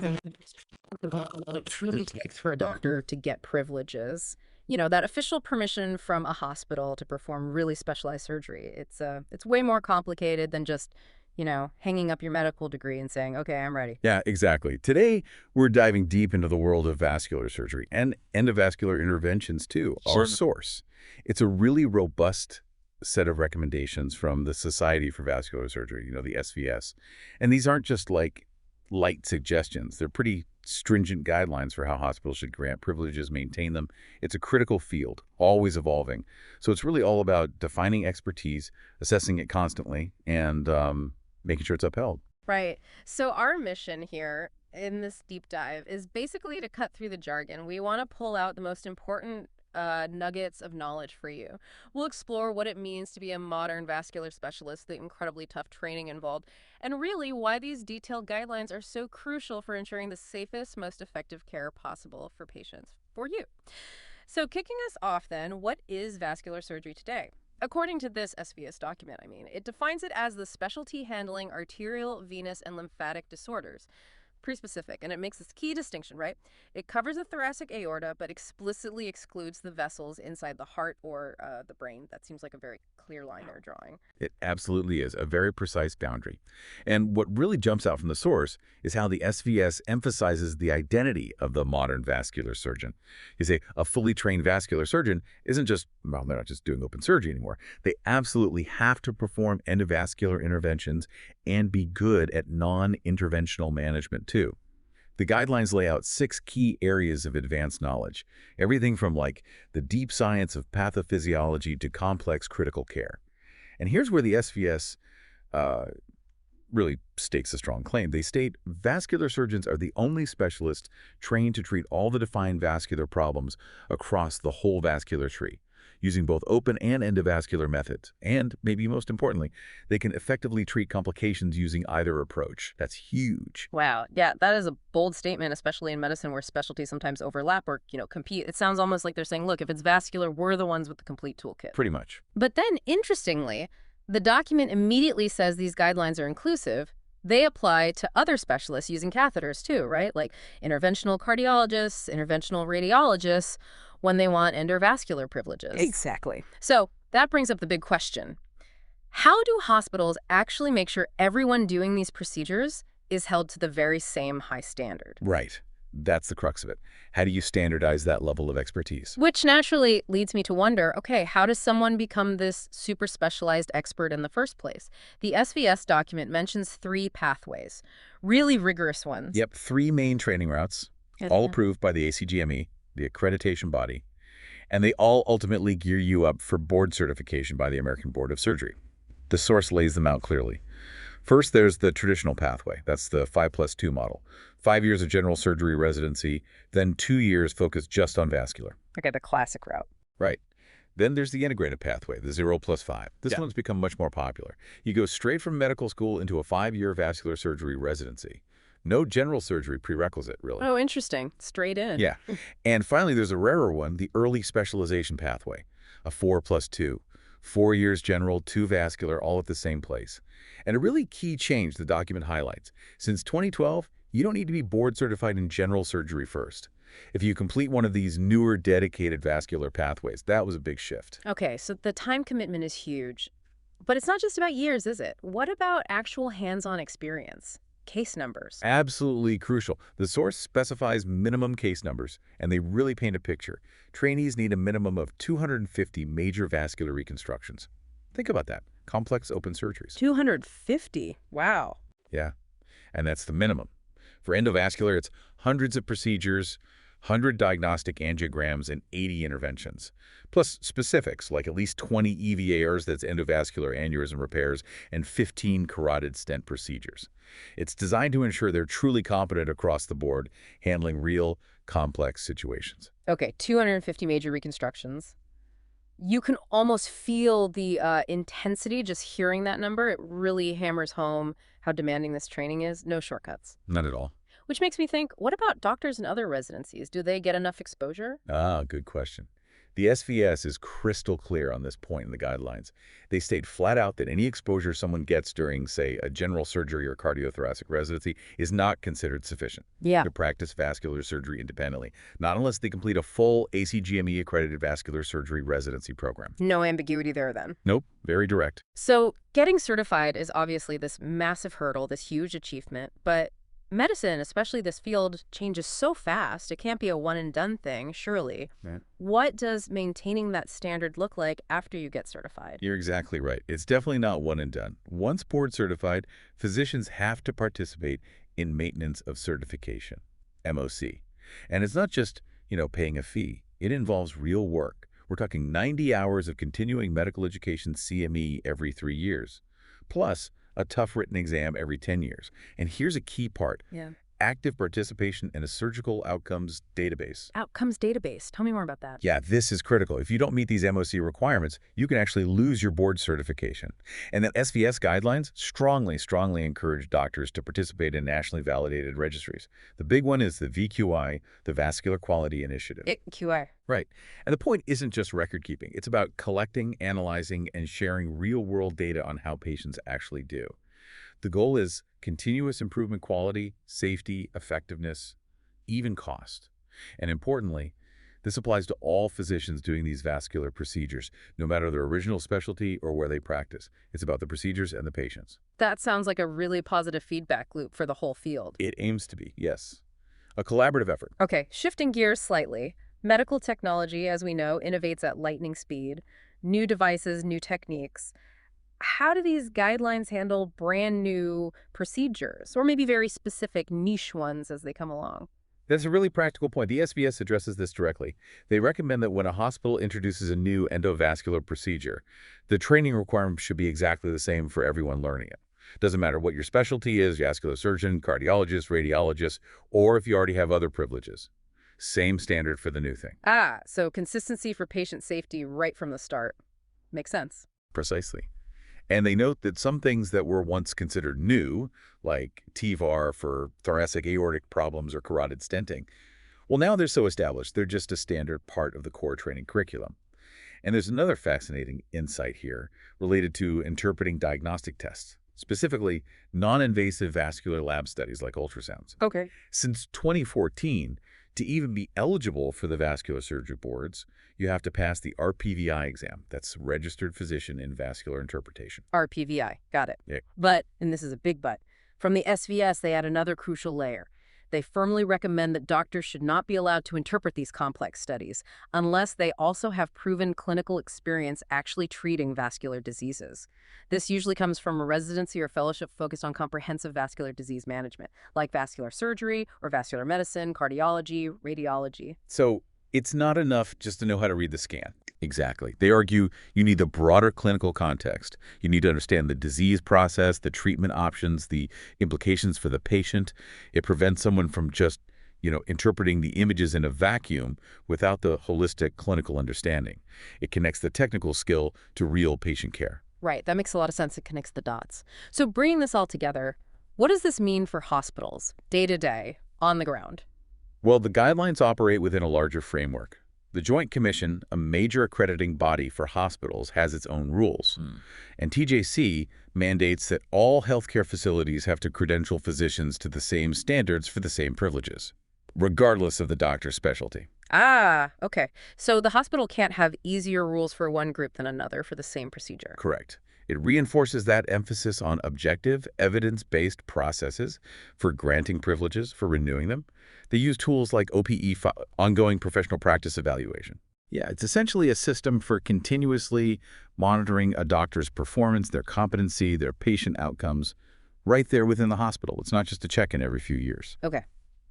It really takes for a doctor to get privileges. That official permission from a hospital to perform really specialized surgery. It's way more complicated than just, hanging up your medical degree and saying, okay, I'm ready. Yeah, exactly. Today, we're diving deep into the world of vascular surgery and endovascular interventions, too, our source. It's a really robust set of recommendations from the Society for Vascular Surgery, the SVS. And these aren't just like light suggestions. They're pretty stringent guidelines for how hospitals should grant privileges, maintain them. It's a critical field, always evolving. So it's really all about defining expertise, assessing it constantly, and making sure it's upheld. Right. So our mission here in this deep dive is basically to cut through the jargon. We want to pull out the most important nuggets of knowledge for you. We'll explore what it means to be a modern vascular specialist, the incredibly tough training involved, and really why these detailed guidelines are so crucial for ensuring the safest, most effective care possible for patients, for you. So kicking us off then, what is vascular surgery today? According to this SVS document, it defines it as the specialty handling arterial, venous, and lymphatic disorders. Pretty specific, and it makes this key distinction, right? It covers the thoracic aorta, but explicitly excludes the vessels inside the heart or the brain. That seems like a very clear line they're drawing. It absolutely is a very precise boundary. And what really jumps out from the source is how the SVS emphasizes the identity of the modern vascular surgeon. You say a fully trained vascular surgeon isn't just, well, they're not just doing open surgery anymore. They absolutely have to perform endovascular interventions and be good at non-interventional management too. The guidelines lay out 6 key areas of advanced knowledge, everything from like the deep science of pathophysiology to complex critical care. And here's where the SVS really stakes a strong claim. They state vascular surgeons are the only specialists trained to treat all the defined vascular problems across the whole vascular tree, using both open and endovascular methods. And, maybe most importantly, they can effectively treat complications using either approach. That's huge. Wow. Yeah, that is a bold statement, especially in medicine where specialties sometimes overlap or, compete. It sounds almost like they're saying, look, if it's vascular, we're the ones with the complete toolkit. Pretty much. But then, interestingly, the document immediately says these guidelines are inclusive. They apply to other specialists using catheters too, right? Like interventional cardiologists, interventional radiologists, when they want endovascular privileges. Exactly. So that brings up the big question. How do hospitals actually make sure everyone doing these procedures is held to the very same high standard? Right. That's the crux of it. How do you standardize that level of expertise? Which naturally leads me to wonder, okay, how does someone become this super specialized expert in the first place? The SVS document mentions 3 pathways, really rigorous ones. Yep, 3 main training routes, all approved by the ACGME, the accreditation body, and they all ultimately gear you up for board certification by the American Board of Surgery. The source lays them out clearly. First, there's the traditional pathway. That's the 5+2 model. 5 years of general surgery residency, then 2 years focused just on vascular. Okay, the classic route. Right. Then there's the integrated pathway, the 0+5. This one's become much more popular. You go straight from medical school into a 5-year vascular surgery residency. No general surgery prerequisite, really. Oh, interesting. Straight in. Yeah. And finally, there's a rarer one, the early specialization pathway, a 4+2. 4 years general, 2 vascular, all at the same place. And a really key change the document highlights. Since 2012, you don't need to be board certified in general surgery first. If you complete one of these newer dedicated vascular pathways, that was a big shift. Okay, so the time commitment is huge. But it's not just about years, is it? What about actual hands-on experience? Case numbers. Absolutely crucial. The source specifies minimum case numbers, and they really paint a picture. Trainees need a minimum of 250 major vascular reconstructions. Think about that. Complex open surgeries. 250? Wow. Yeah, and that's the minimum. For endovascular, it's hundreds of procedures, 100 diagnostic angiograms, and 80 interventions. Plus specifics, like at least 20 EVARs, that's endovascular aneurysm repairs, and 15 carotid stent procedures. It's designed to ensure they're truly competent across the board, handling real, complex situations. Okay, 250 major reconstructions. You can almost feel the intensity just hearing that number. It really hammers home how demanding this training is. No shortcuts. Not at all. Which makes me think, what about doctors and other residencies? Do they get enough exposure? Ah, good question. The SVS is crystal clear on this point in the guidelines. They state flat out that any exposure someone gets during, say, a general surgery or cardiothoracic residency is not considered sufficient Yeah. to practice vascular surgery independently, not unless they complete a full ACGME-accredited vascular surgery residency program. No ambiguity there then. Nope, very direct. So getting certified is obviously this massive hurdle, this huge achievement, but medicine, especially this field, changes so fast. It can't be a one-and-done thing, surely. Right. What does maintaining that standard look like after you get certified? You're exactly right. It's definitely not one and done. Once board certified, physicians have to participate in maintenance of certification, MOC. And it's not just, paying a fee. It involves real work. We're talking 90 hours of continuing medical education CME every 3 years, plus a tough written exam every 10 years. And here's a key part. Yeah. Active participation in a surgical outcomes database. Outcomes database. Tell me more about that. Yeah, this is critical. If you don't meet these MOC requirements, you can actually lose your board certification. And the SVS guidelines strongly encourage doctors to participate in nationally validated registries. The big one is the VQI, the Vascular Quality Initiative. QI. Right. And the point isn't just record keeping. It's about collecting, analyzing, and sharing real-world data on how patients actually do. The goal is continuous improvement quality, safety, effectiveness, even cost. And importantly, this applies to all physicians doing these vascular procedures, no matter their original specialty or where they practice. It's about the procedures and the patients. That sounds like a really positive feedback loop for the whole field. It aims to be, yes. A collaborative effort. Okay, shifting gears slightly. Medical technology, as we know, innovates at lightning speed. New devices, new techniques. How do these guidelines handle brand new procedures, or maybe very specific niche ones as they come along? That's a really practical point. The SVS addresses this directly. They recommend that when a hospital introduces a new endovascular procedure, the training requirements should be exactly the same for everyone learning it. Doesn't matter what your specialty is, vascular surgeon, cardiologist, radiologist, or if you already have other privileges. Same standard for the new thing. So consistency for patient safety right from the start. Makes sense. Precisely. And they note that some things that were once considered new, like TVAR for thoracic aortic problems or carotid stenting, well, now they're so established, they're just a standard part of the core training curriculum. And there's another fascinating insight here related to interpreting diagnostic tests, specifically non-invasive vascular lab studies like ultrasounds. Okay. Since 2014, to even be eligible for the vascular surgery boards, you have to pass the RPVI exam. That's Registered Physician in Vascular Interpretation. RPVI. Got it. Yeah. But, and this is a big but, from the SVS, they add another crucial layer. They firmly recommend that doctors should not be allowed to interpret these complex studies unless they also have proven clinical experience actually treating vascular diseases. This usually comes from a residency or fellowship focused on comprehensive vascular disease management, like vascular surgery or vascular medicine, cardiology, radiology. So it's not enough just to know how to read the scan. Exactly. They argue you need the broader clinical context. You need to understand the disease process, the treatment options, the implications for the patient. It prevents someone from just, interpreting the images in a vacuum without the holistic clinical understanding. It connects the technical skill to real patient care. Right. That makes a lot of sense. It connects the dots. So bringing this all together, what does this mean for hospitals, day to day, on the ground? Well, the guidelines operate within a larger framework. The Joint Commission, a major accrediting body for hospitals, has its own rules. And TJC mandates that all healthcare facilities have to credential physicians to the same standards for the same privileges, regardless of the doctor's specialty. Okay. So the hospital can't have easier rules for one group than another for the same procedure. Correct. It reinforces that emphasis on objective, evidence-based processes for granting privileges, for renewing them. They use tools like OPE, ongoing professional practice evaluation. Yeah, it's essentially a system for continuously monitoring a doctor's performance, their competency, their patient outcomes, right there within the hospital. It's not just a check-in every few years. Okay.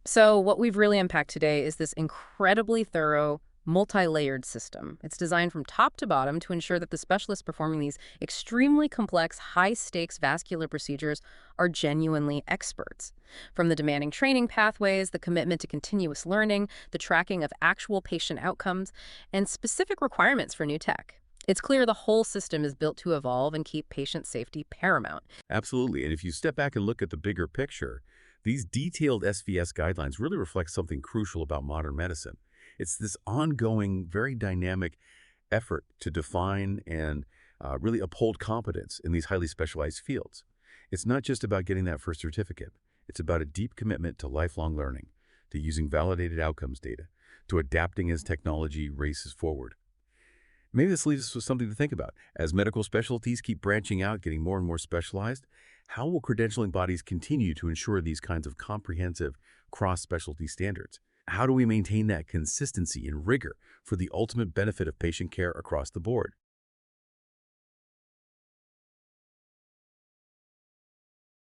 So what we've really unpacked today is this incredibly thorough, multi-layered system. It's designed from top to bottom to ensure that the specialists performing these extremely complex, high-stakes vascular procedures are genuinely experts. From the demanding training pathways, the commitment to continuous learning, the tracking of actual patient outcomes, and specific requirements for new tech. It's clear the whole system is built to evolve and keep patient safety paramount. Absolutely. And if you step back and look at the bigger picture, these detailed SVS guidelines really reflect something crucial about modern medicine. It's this ongoing, very dynamic effort to define and really uphold competence in these highly specialized fields. It's not just about getting that first certificate. It's about a deep commitment to lifelong learning, to using validated outcomes data, to adapting as technology races forward. Maybe this leaves us with something to think about. As medical specialties keep branching out, getting more and more specialized, how will credentialing bodies continue to ensure these kinds of comprehensive cross-specialty standards? How do we maintain that consistency and rigor for the ultimate benefit of patient care across the board?